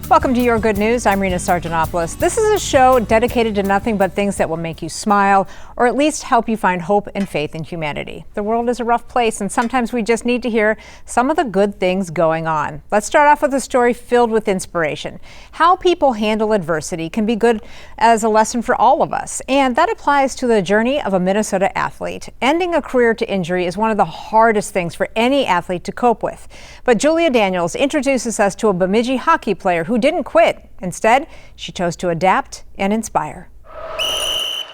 Welcome to Your Good News. I'm Rena Sargentopoulos. This is a show dedicated to nothing but things that will make you smile or at least help you find hope and faith in humanity. The world is a rough place, and sometimes we just need to hear some of the good things going on. Let's start off with a story filled with inspiration. How people handle adversity can be good as a lesson for all of us, and that applies to the journey of a Minnesota athlete. Ending a career to injury is one of the hardest things for any athlete to cope with. But Julia Daniels introduces us to a Bemidji hockey player who didn't quit. Instead, she chose to adapt and inspire.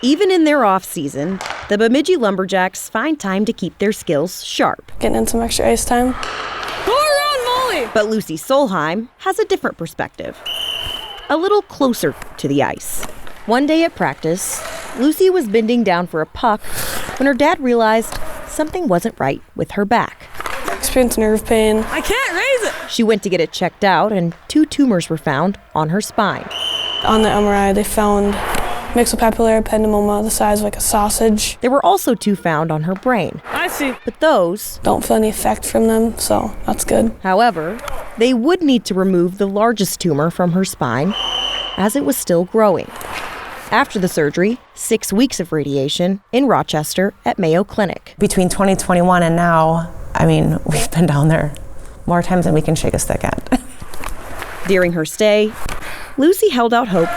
Even in their off-season, the Bemidji Lumberjacks find time to keep their skills sharp. Getting in some extra ice time. Go around, Molly! But Lucy Solheim has a different perspective. A little closer to the ice. One day at practice, Lucy was bending down for a puck when her dad realized something wasn't right with her back. Experienced nerve pain. I can't raise it! She went to get it checked out, and 2 tumors were found on her spine. On the MRI, they found myxopapillary ependymoma the size of like a sausage. There were also 2 found on her brain. I see. But those don't feel any effect from them, so that's good. However, they would need to remove the largest tumor from her spine as it was still growing. After the surgery, 6 weeks of radiation in Rochester at Mayo Clinic. Between 2021 and now, we've been down there more times than we can shake a stick at. During her stay, Lucy held out hope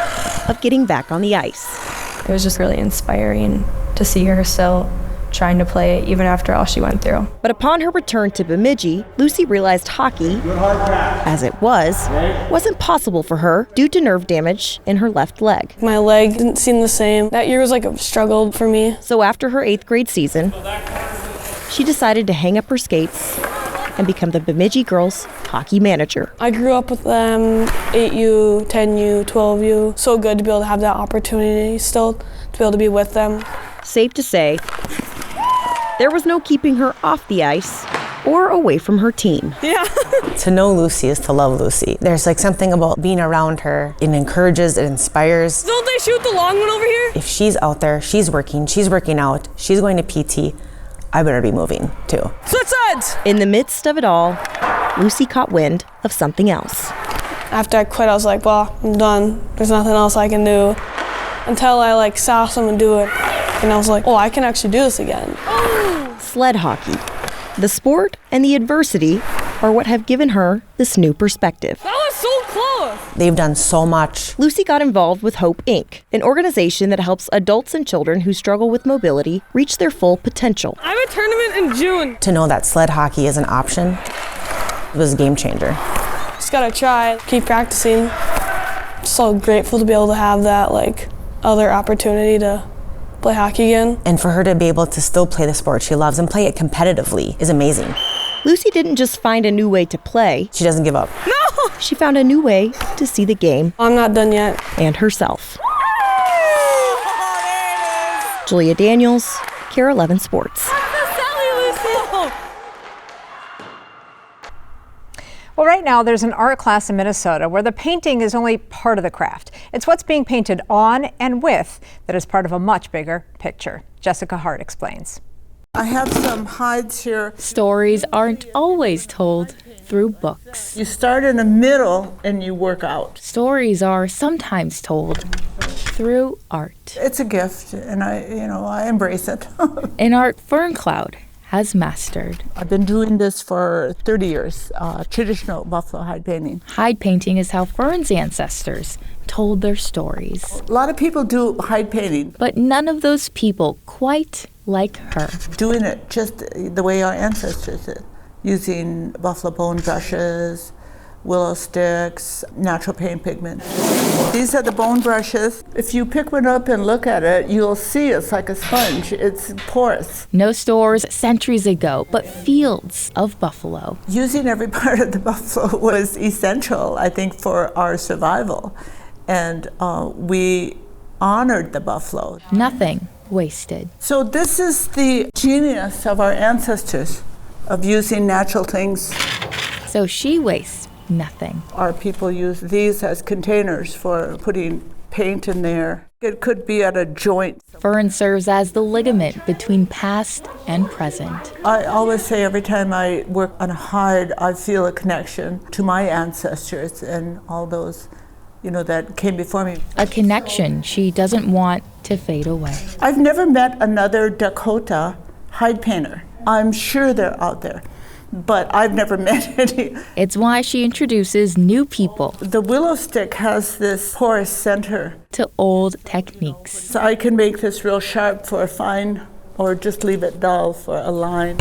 of getting back on the ice. It was just really inspiring to see her still trying to play even after all she went through. But upon her return to Bemidji, Lucy realized hockey, as it was, wasn't possible for her due to nerve damage in her left leg. My leg didn't seem the same. That year was like a struggle for me. So after her 8th grade season, she decided to hang up her skates and become the Bemidji girls' hockey manager. I grew up with them, 8U, 10U, 12U. So good to be able to have that opportunity still, to be able to be with them. Safe to say, there was no keeping her off the ice or away from her team. Yeah. To know Lucy is to love Lucy. There's something about being around her. It encourages, it inspires. Don't they shoot the long one over here? If she's out there, she's working out, she's going to PT, I better be moving too. Switch sides! In the midst of it all, Lucy caught wind of something else. After I quit, I was like, well, I'm done. There's nothing else I can do. Until I saw someone do it. And I was like, oh, I can actually do this again. Sled hockey. The sport and the adversity are what have given her this new perspective. That was so close! They've done so much. Lucy got involved with Hope Inc., an organization that helps adults and children who struggle with mobility reach their full potential. I have a tournament in June. To know that sled hockey is an option was a game changer. Just gotta try, keep practicing. So grateful to be able to have that other opportunity to play hockey again. And for her to be able to still play the sport she loves and play it competitively is amazing. Lucy didn't just find a new way to play. She doesn't give up. No! She found a new way to see the game. I'm not done yet. And herself. Julia Daniels, KARE 11 Sports. Well, right now there's an art class in Minnesota where the painting is only part of the craft. It's what's being painted on and with that is part of a much bigger picture. Jessica Hart explains. I have some hides here. Stories aren't always told through books. You start in the middle and you work out. Stories are sometimes told through art. It's a gift, and I embrace it. An art Ferncloud has mastered. I've been doing this for 30 years, traditional buffalo hide painting. Hide painting is how Fern's ancestors told their stories. A lot of people do hide painting. But none of those people quite like her. Doing it just the way our ancestors did, using buffalo bone brushes, willow sticks, natural paint pigment. These are the bone brushes. If you pick one up and look at it, you'll see it's like a sponge. It's porous. No stores centuries ago, but fields of buffalo. Using every part of the buffalo was essential, I think, for our survival. And we honored the buffalo. Nothing wasted. So this is the genius of our ancestors, of using natural things. So she wastes nothing. Our people use these as containers for putting paint in there. It could be at a joint. Fern serves as the ligament between past and present. I always say every time I work on a hide, I feel a connection to my ancestors and all those, that came before me. A connection she doesn't want to fade away. I've never met another Dakota hide painter. I'm sure they're out there, but I've never met any. It's why she introduces new people The willow stick has this porous center, to old techniques. so I can make this real sharp for a fine, or just leave it dull for a line.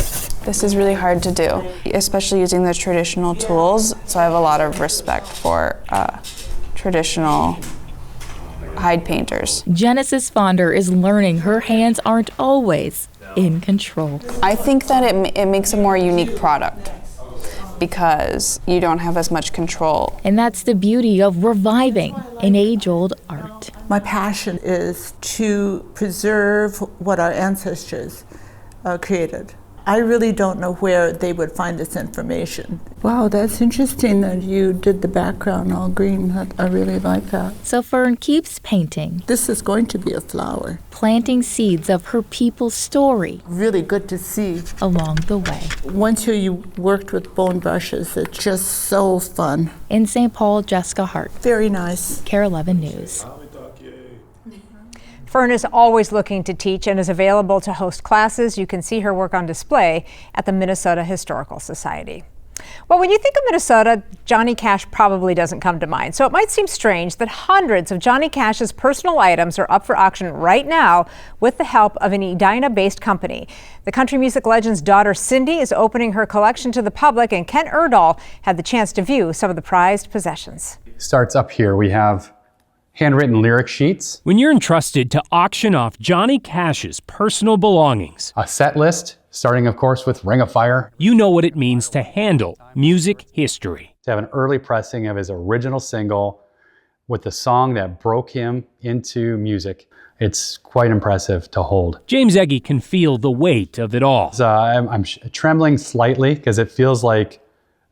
This is really hard to do, especially using the traditional tools, so I have a lot of respect for traditional hide painters. Genesis Fonder is learning her hands aren't always in control. I think that it makes a more unique product because you don't have as much control. And that's the beauty of reviving an age-old art. My passion is to preserve what our ancestors created. I really don't know where they would find this information. Wow, that's interesting that you did the background all green. I really like that. So Fern keeps painting, This is going to be a flower. planting seeds of her people's story Really good to see. along the way. Once you worked with bone brushes, it's just so fun. In St. Paul, Jessica Hart, Very nice. KARE 11 News. Fern is always looking to teach and is available to host classes. You can see her work on display at the Minnesota Historical Society. Well, when you think of Minnesota, Johnny Cash probably doesn't come to mind. So it might seem strange that hundreds of Johnny Cash's personal items are up for auction right now with the help of an Edina-based company. The country music legend's daughter, Cindy, is opening her collection to the public, and Kent Erdahl had the chance to view some of the prized possessions. Starts up here. We have handwritten lyric sheets, When you're entrusted to auction off Johnny Cash's personal belongings, a set list, starting of course with Ring of Fire, you know what it means to handle music history. to have an early pressing of his original single with the song that broke him into music. It's quite impressive to hold. James Egge can feel the weight of it all. So I'm trembling slightly because it feels like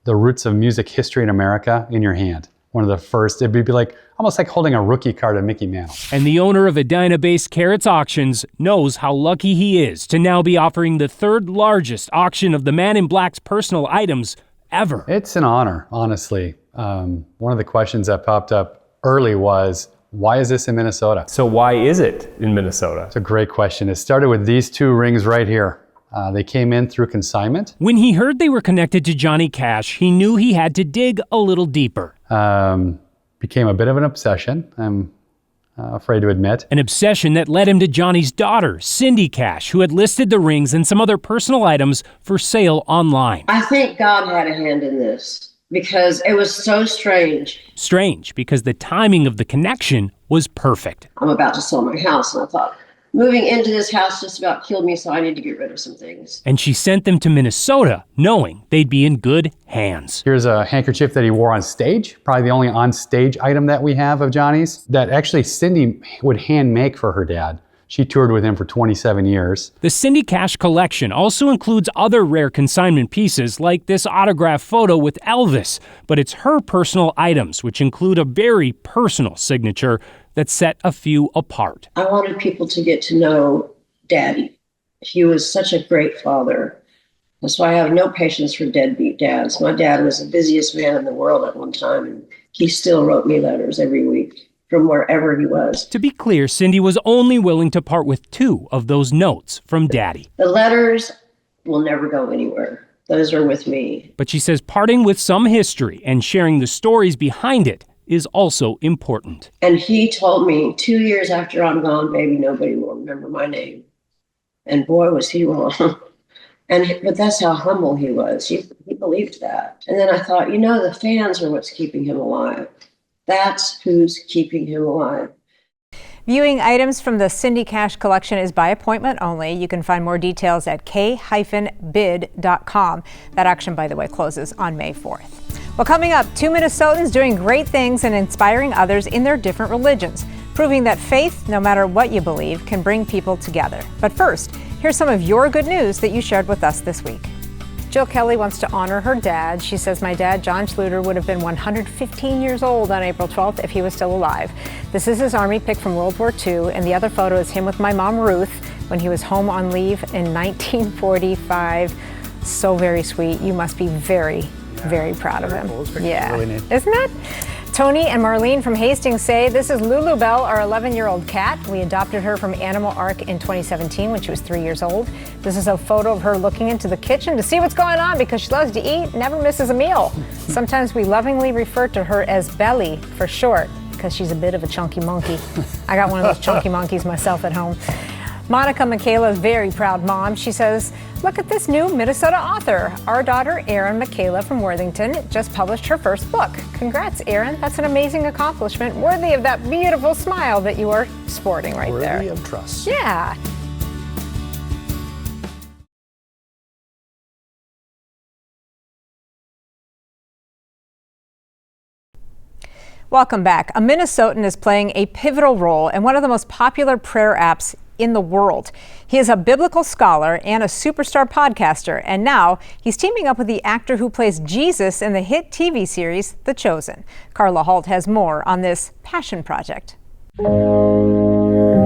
the roots of music history in America in your hand. One of the first, it'd be like almost like holding a rookie card of Mickey Mantle. And the owner of Edina-based Carrots Auctions knows how lucky he is to now be offering the third largest auction of the Man in Black's personal items ever. It's an honor, honestly. One of the questions that popped up early was, why is this in Minnesota? So why is it in Minnesota? It's a great question. It started with these two rings right here. They came in through consignment. When he heard they were connected to Johnny Cash, he knew he had to dig a little deeper. Became a bit of an obsession, I'm afraid to admit. An obsession that led him to Johnny's daughter, Cindy Cash, who had listed the rings and some other personal items for sale online. I think God had a hand in this because it was so strange. Strange, because the timing of the connection was perfect. I'm about to sell my house, and I thought, moving into this house just about killed me, so I need to get rid of some things. And she sent them to Minnesota, knowing they'd be in good hands. Here's a handkerchief that he wore on stage, probably the only on-stage item that we have of Johnny's, that actually Cindy would hand make for her dad. She toured with him for 27 years. The Cindy Cash collection also includes other rare consignment pieces like this autograph photo with Elvis, but it's her personal items, which include a very personal signature that set a few apart. I wanted people to get to know Daddy. He was such a great father. That's why I have no patience for deadbeat dads. My dad was the busiest man in the world at one time, and he still wrote me letters every week from wherever he was. To be clear, Cindy was only willing to part with 2 of those notes from Daddy. The letters will never go anywhere. Those are with me. But she says parting with some history and sharing the stories behind it is also important. And he told me 2 years after I'm gone, baby, nobody will remember my name. And boy, was he wrong. But that's how humble he was. He believed that. And then I thought, the fans are what's keeping him alive. That's who's keeping him alive. Viewing items from the Cindy Cash collection is by appointment only. You can find more details at k-bid.com. That auction, by the way, closes on May 4th. Well, coming up, 2 Minnesotans doing great things and inspiring others in their different religions, proving that faith, no matter what you believe, can bring people together. But first, here's some of your good news that you shared with us this week. Jill Kelly wants to honor her dad. She says, my dad, John Schluter, would have been 115 years old on April 12th if he was still alive. This is his army pic from World War II, and the other photo is him with my mom, Ruth, when he was home on leave in 1945. So very sweet. You must be very, very proud of him. Yeah, really neat. Isn't it? Tony and Marlene from Hastings say, this is Lulu Bell, our 11-year-old cat. We adopted her from Animal Ark in 2017 when she was 3 years old. This is a photo of her looking into the kitchen to see what's going on because she loves to eat, never misses a meal. Sometimes we lovingly refer to her as Belly for short because she's a bit of a chunky monkey. I got one of those chunky monkeys myself at home. Monica Michaela's very proud mom. She says, look at this new Minnesota author. Our daughter, Erin Michaela from Worthington, just published her first book. Congrats, Erin. That's an amazing accomplishment, worthy of that beautiful smile that you are sporting right there. Worthy of trust. Yeah. Welcome back. A Minnesotan is playing a pivotal role in one of the most popular prayer apps in the world. He is a biblical scholar and a superstar podcaster, and now he's teaming up with the actor who plays Jesus in the hit TV series The Chosen. Carla Halt has more on this passion project.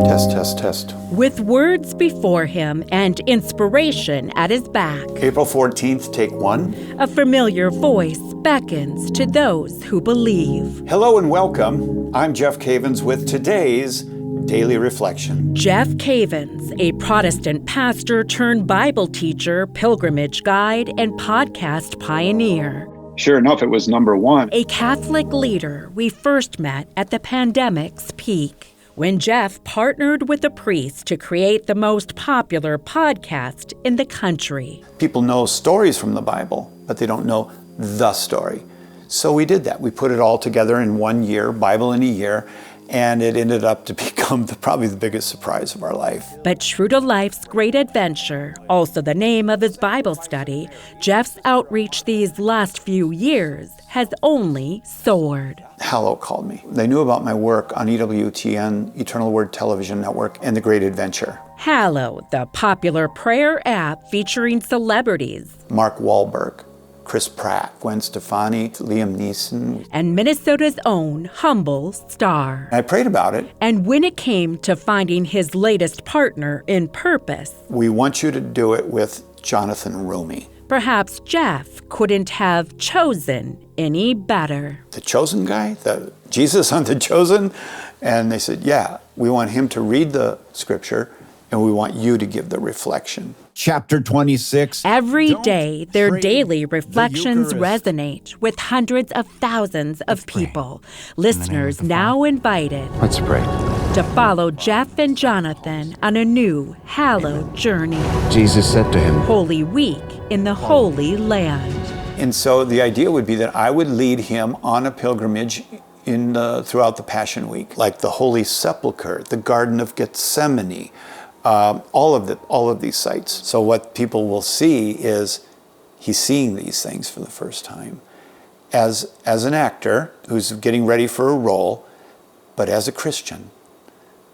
Test, test, test. With words before him and inspiration at his back, April 14th, take one. A familiar voice beckons to those who believe. Hello and welcome. I'm Jeff Cavins with today's Daily Reflection. Jeff Cavins, a Protestant pastor turned Bible teacher, pilgrimage guide, and podcast pioneer. Sure enough, it was number one. A Catholic leader we first met at the pandemic's peak, when Jeff partnered with a priest to create the most popular podcast in the country. People know stories from the Bible, but they don't know the story. So we did that. We put it all together in 1 year, Bible in a year, and it ended up to become probably the biggest surprise of our life. But true to life's great adventure, also the name of his Bible study, Jeff's outreach these last few years has only soared. Hallow called me. They knew about my work on EWTN, Eternal Word Television Network, and The Great Adventure. Hallow, the popular prayer app featuring celebrities. Mark Wahlberg, Chris Pratt, Gwen Stefani, Liam Neeson. And Minnesota's own humble star. I prayed about it. And when it came to finding his latest partner in purpose, we want you to do it with Jonathan Roumie. Perhaps Jeff couldn't have chosen any better. The chosen guy? The Jesus on The Chosen? And they said, yeah, we want him to read the scripture and we want you to give the reflection. Chapter 26. Every day, their daily reflections resonate with hundreds of thousands of people. Listeners now invited. Let's pray. To follow Jeff and Jonathan on a new hallowed journey. Jesus said to him, Holy Week in the Holy Land. And so the idea would be that I would lead him on a pilgrimage throughout the Passion Week, like the Holy Sepulchre, the Garden of Gethsemane, all of these sites. So what people will see is he's seeing these things for the first time as an actor who's getting ready for a role, but as a Christian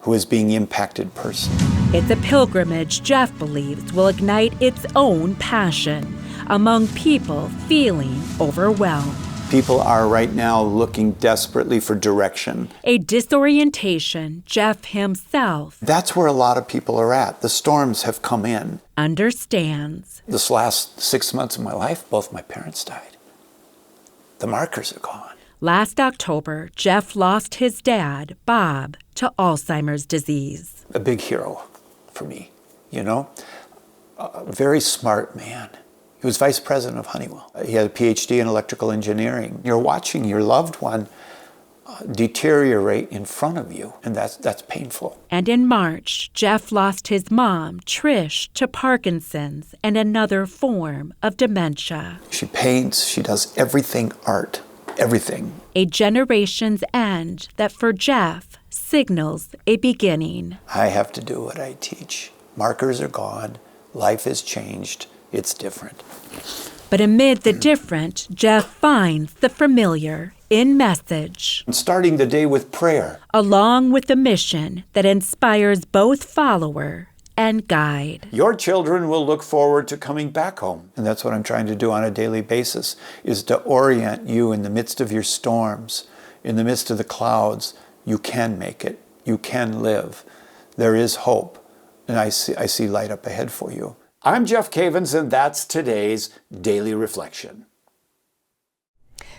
who is being impacted person. It's a pilgrimage Jeff believes will ignite its own passion among people feeling overwhelmed. People are right now looking desperately for direction. A disorientation Jeff himself, that's where a lot of people are at. The storms have come in. Understands. This last 6 months of my life, both my parents died. The markers are gone. Last October, Jeff lost his dad, Bob, to Alzheimer's disease. A big hero for me, you know? A very smart man. He was vice president of Honeywell. He had a PhD in electrical engineering. You're watching your loved one deteriorate in front of you, and that's painful. And in March, Jeff lost his mom, Trish, to Parkinson's and another form of dementia. She paints, she does everything art, everything. A generation's end that for Jeff signals a beginning. I have to do what I teach. Markers are gone, life has changed. It's different. But amid the different, Jeff finds the familiar in message. Starting the day with prayer. Along with the mission that inspires both follower and guide. Your children will look forward to coming back home. And that's what I'm trying to do on a daily basis, is to orient you in the midst of your storms, in the midst of the clouds. You can make it. You can live. There is hope. And I see light up ahead for you. I'm Jeff Cavins, and that's today's Daily Reflection.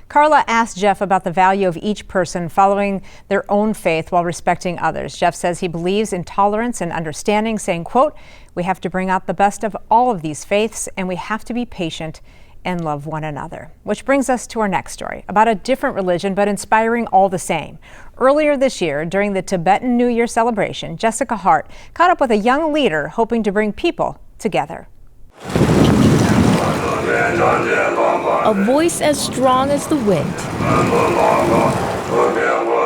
Carla asked Jeff about the value of each person following their own faith while respecting others. Jeff says he believes in tolerance and understanding, saying, quote, "We have to bring out the best of all of these faiths, and we have to be patient and love one another." Which brings us to our next story, about a different religion, but inspiring all the same. Earlier this year, during the Tibetan New Year celebration, Jessica Hart caught up with a young leader hoping to bring people together. A voice as strong as the wind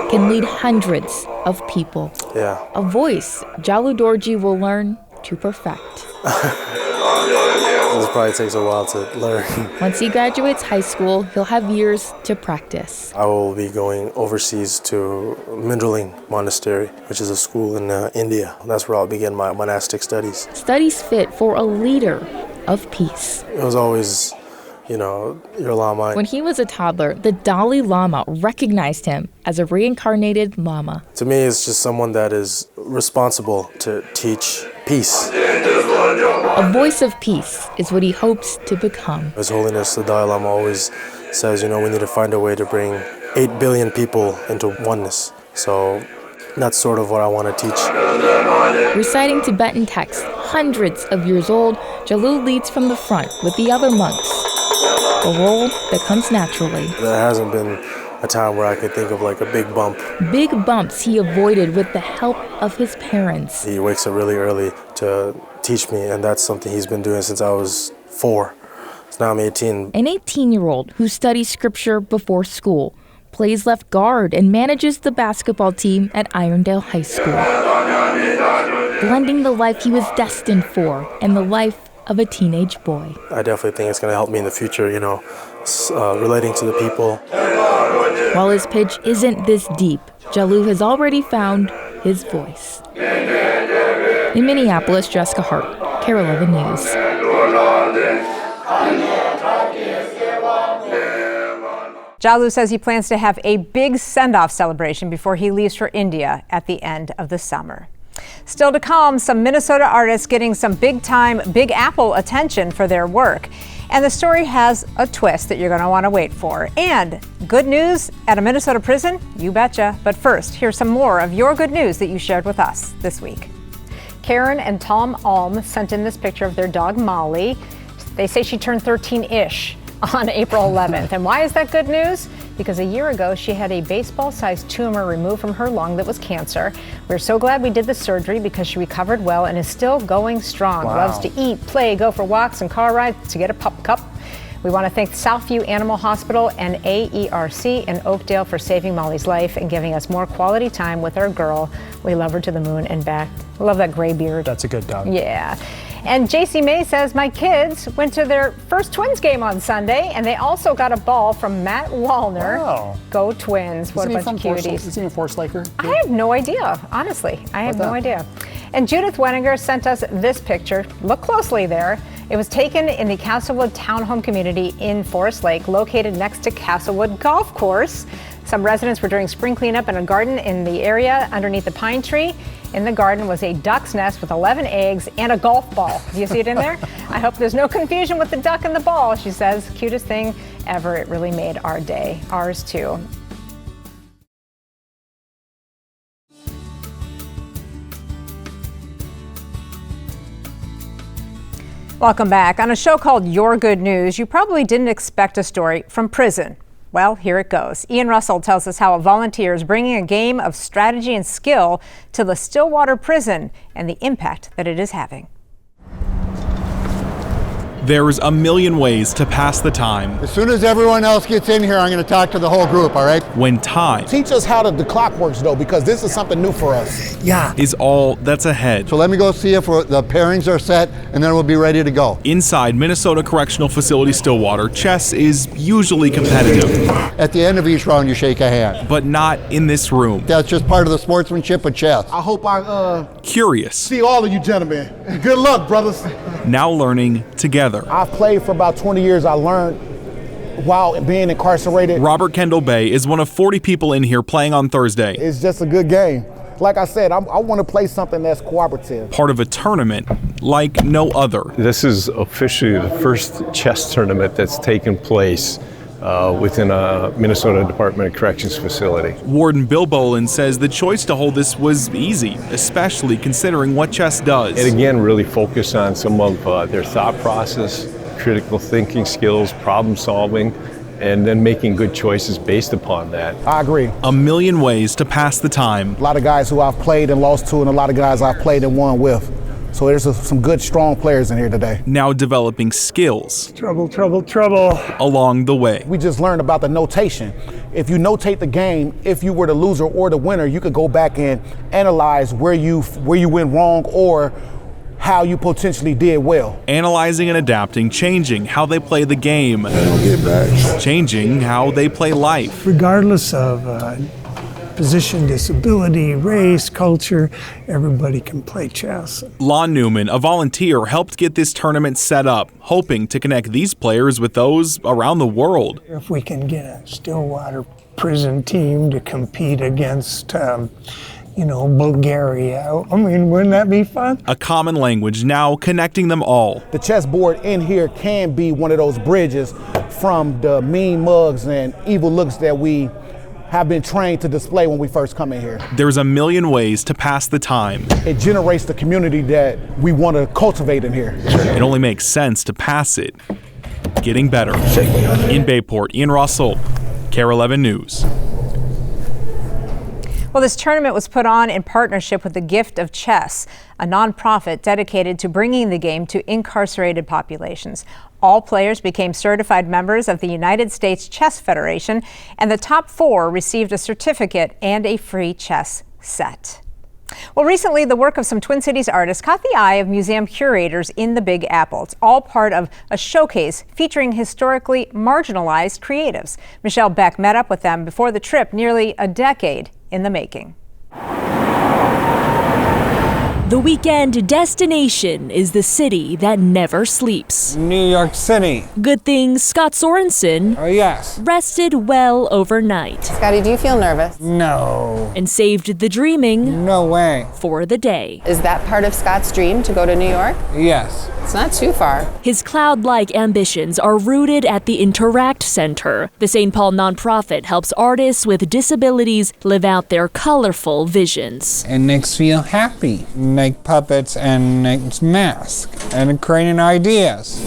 can lead hundreds of people. Yeah. A voice Jalu Dorji will learn to perfect. This probably takes a while to learn. Once he graduates high school, he'll have years to practice. I will be going overseas to Mindrooling Monastery, which is a school in India. That's where I'll begin my monastic studies. Studies fit for a leader of peace. It was always, your Lama. When he was a toddler, the Dalai Lama recognized him as a reincarnated Lama. To me, it's just someone that is responsible to teach peace. A voice of peace is what he hopes to become. His Holiness, the Dalai Lama, always says, we need to find a way to bring 8 billion people into oneness. So that's sort of what I want to teach. Reciting Tibetan texts hundreds of years old, Jalu leads from the front with the other monks. A role that comes naturally. There hasn't been a time where I could think of like a big bump. Big bumps he avoided with the help of his parents. He wakes up really early to teach me, and that's something he's been doing since I was 4. So now I'm 18. An 18-year-old who studies scripture before school, plays left guard, and manages the basketball team at Irondale High School. Blending the life he was destined for and the life of a teenage boy. I definitely think it's going to help me in the future, relating to the people. While his pitch isn't this deep, Jalu has already found his voice. In Minneapolis, Jessica Hart, KARE 11 News. Jalu says he plans to have a big send-off celebration before he leaves for India at the end of the summer. Still to come, some Minnesota artists getting some big-time Big Apple attention for their work. And the story has a twist that you're going to want to wait for. And good news at a Minnesota prison? You betcha. But first, here's some more of your good news that you shared with us this week. Karen and Tom Alm sent in this picture of their dog, Molly. They say she turned 13-ish on April 11th. And why is that good news? Because a year ago, she had a baseball-sized tumor removed from her lung that was cancer. We're so glad we did the surgery because she recovered well and is still going strong. Wow. Loves to eat, play, go for walks and car rides to get a pup cup. We want to thank Southview Animal Hospital and AERC in Oakdale for saving Molly's life and giving us more quality time with our girl. We love her to the moon and back. I love that gray beard. That's a good dog. Yeah. And JC May says, my kids went to their first Twins game on Sunday, and they also got a ball from Matt Wallner. Wow. Go Twins. What a bunch of cuties. Is he a Forest Laker? I have no idea, honestly. I have no idea. And Judith Wenninger sent us this picture. Look closely there. It was taken in the Castlewood Townhome community in Forest Lake, located next to Castlewood Golf Course. Some residents were doing spring cleanup in a garden in the area underneath the pine tree. In the garden was a duck's nest with 11 eggs and a golf ball. Do you see it in there? I hope there's no confusion with the duck and the ball, she says. Cutest thing ever. It really made our day. Ours too. Welcome back. On a show called Your Good News, you probably didn't expect a story from prison. Well, here it goes. Ian Russell tells us how a volunteer is bringing a game of strategy and skill to the Stillwater prison and the impact that it is having. There's a million ways to pass the time. As soon as everyone else gets in here, I'm going to talk to the whole group, all right? When time Teach us how the clock works, though, because this is something new for us. Yeah. is all that's ahead. So let me go see if the pairings are set, and then we'll be ready to go. Inside Minnesota Correctional Facility Stillwater, chess is usually competitive. At the end of each round, you shake a hand. But not in this room. That's just part of the sportsmanship of chess. I hope I Curious. see all of you gentlemen. Good luck, brothers. Now learning together. I've played for about 20 years. I learned while being incarcerated. Robert Kendall Bay is one of 40 people in here playing on Thursday. It's just a good game. Like I said, I want to play something that's cooperative. Part of a tournament like no other. This is officially the first chess tournament that's taken place within a Minnesota Department of Corrections facility. Warden Bill Bolin says the choice to hold this was easy, especially considering what chess does. And again, really focus on some of their thought process, critical thinking skills, problem solving, and then making good choices based upon that. I agree. A million ways to pass the time. A lot of guys who I've played and lost to, and a lot of guys I've played and won with. So there's some good, strong players in here today. Now developing skills. Trouble, trouble, trouble. Along the way. We just learned about the notation. If you notate the game, if you were the loser or the winner, you could go back and analyze where you went wrong or how you potentially did well. Analyzing and adapting, changing how they play the game. Changing how they play life. Regardless of position, disability, race, culture, everybody can play chess. Lon Newman, a volunteer, helped get this tournament set up, hoping to connect these players with those around the world. If we can get a Stillwater prison team to compete against Bulgaria. I mean, wouldn't that be fun? A common language now connecting them all. The chessboard in here can be one of those bridges from the mean mugs and evil looks that we have been trained to display when we first come in here. There's a million ways to pass the time. It generates the community that we want to cultivate in here. It only makes sense to pass it. Getting better. In Bayport, Ian Russell, KARE 11 News. Well, this tournament was put on in partnership with the Gift of Chess, a nonprofit dedicated to bringing the game to incarcerated populations. All players became certified members of the United States Chess Federation, and the top 4 received a certificate and a free chess set. Well, recently, the work of some Twin Cities artists caught the eye of museum curators in the Big Apple. It's all part of a showcase featuring historically marginalized creatives. Michelle Beck met up with them before the trip, nearly a decade in the making. The weekend destination is the city that never sleeps. New York City. Good thing Scott Sorensen rested well overnight. Scotty, do you feel nervous? No. And saved the dreaming for the day. Is that part of Scott's dream, to go to New York? Yes. It's not too far. His cloud-like ambitions are rooted at the Interact Center. The St. Paul nonprofit helps artists with disabilities live out their colorful visions. It makes me feel happy. Make puppets and make masks and creating ideas.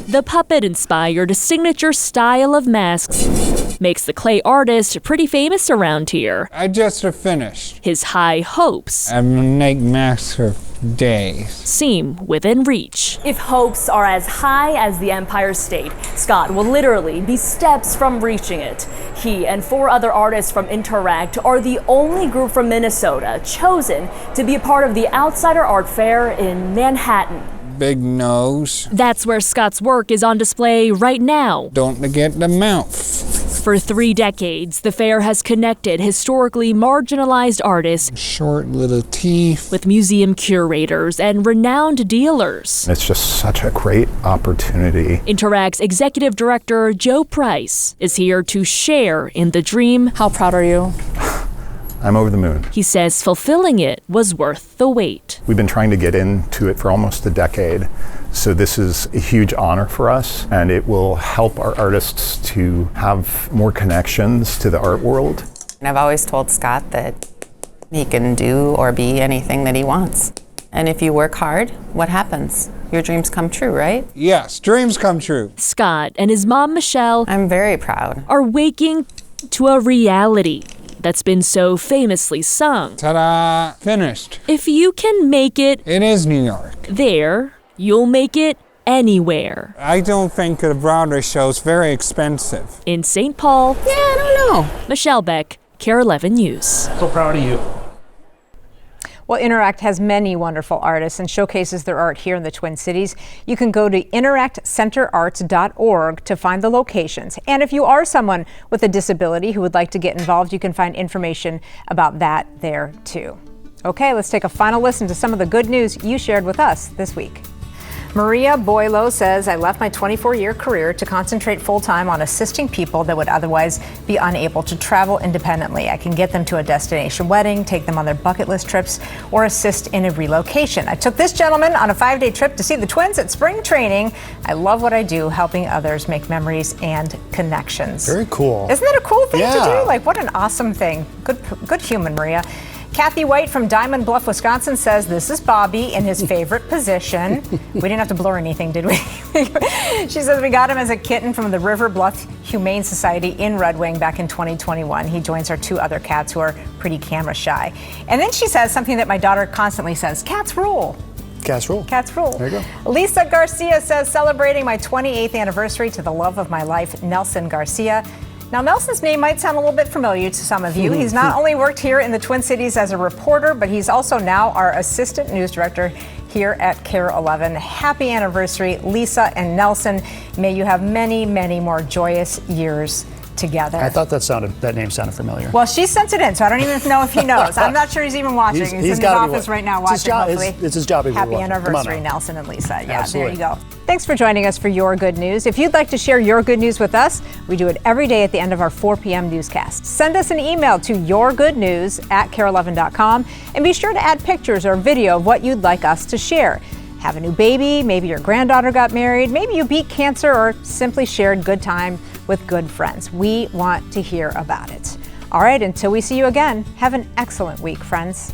The puppet-inspired signature style of masks makes the clay artist pretty famous around here. I just finished. His high hopes I make masks for days. seem within reach. If hopes are as high as the Empire State, Scott will literally be steps from reaching it. He and 4 other artists from Interact are the only group from Minnesota chosen to be a part of the Outsider Art Fair in Manhattan. Big nose. That's where Scott's work is on display right now. Don't forget the mouth. For 3 decades, the fair has connected historically marginalized artists, short little teeth, with museum curators and renowned dealers. It's just such a great opportunity. Interact's executive director, Joe Price, is here to share in the dream. How proud are you? I'm over the moon. He says fulfilling it was worth the wait. We've been trying to get into it for almost a decade, so this is a huge honor for us, and it will help our artists to have more connections to the art world. And I've always told Scott that he can do or be anything that he wants. And if you work hard, what happens? Your dreams come true, right? Yes, dreams come true. Scott and his mom, Michelle, I'm very proud, are waking to a reality that's been so famously sung. Ta-da! Finished. If you can make it, it is New York. There You'll make it anywhere. I don't think the Broadway show's very expensive. In St. Paul, I don't know. Michelle Beck, KARE 11 News. So proud of you. Well, Interact has many wonderful artists and showcases their art here in the Twin Cities. You can go to interactcenterarts.org to find the locations. And if you are someone with a disability who would like to get involved, you can find information about that there too. Okay, let's take a final listen to some of the good news you shared with us this week. Maria Boilo says, I left my 24-year career to concentrate full-time on assisting people that would otherwise be unable to travel independently. I can get them to a destination wedding, take them on their bucket list trips, or assist in a relocation. I took this gentleman on a 5-day trip to see the Twins at spring training. I love what I do, helping others make memories and connections. Very cool. Isn't that a cool thing to Yeah. do? Like, what an awesome thing. Good human, Maria. Kathy White from Diamond Bluff, Wisconsin says this is Bobby in his favorite position. We didn't have to blur anything, did we? She says we got him as a kitten from the River Bluff Humane Society in Red Wing back in 2021. He joins our 2 other cats who are pretty camera shy. And then she says something that my daughter constantly says, cats rule. Cats rule. Cats rule. There you go. Lisa Garcia says, celebrating my 28th anniversary to the love of my life, Nelson Garcia. Now, Nelson's name might sound a little bit familiar to some of you. He's not only worked here in the Twin Cities as a reporter, but he's also now our assistant news director here at KARE 11. Happy anniversary, Lisa and Nelson. May you have many, many more joyous years together. I thought that name sounded familiar. Well, she sent it in, so I don't even know if he knows. I'm not sure he's even watching. He's in his office right now watching, hopefully. It's his job. Happy anniversary, Nelson and Lisa. Yeah, Absolutely. there you go. Thanks for joining us for Your Good News. If you'd like to share your good news with us, we do it every day at the end of our 4 p.m. newscast. Send us an email to yourgoodnews@kare11.com and be sure to add pictures or video of what you'd like us to share. Have a new baby, maybe your granddaughter got married, maybe you beat cancer, or simply shared good time with good friends. We want to hear about it. All right, until we see you again, have an excellent week, friends.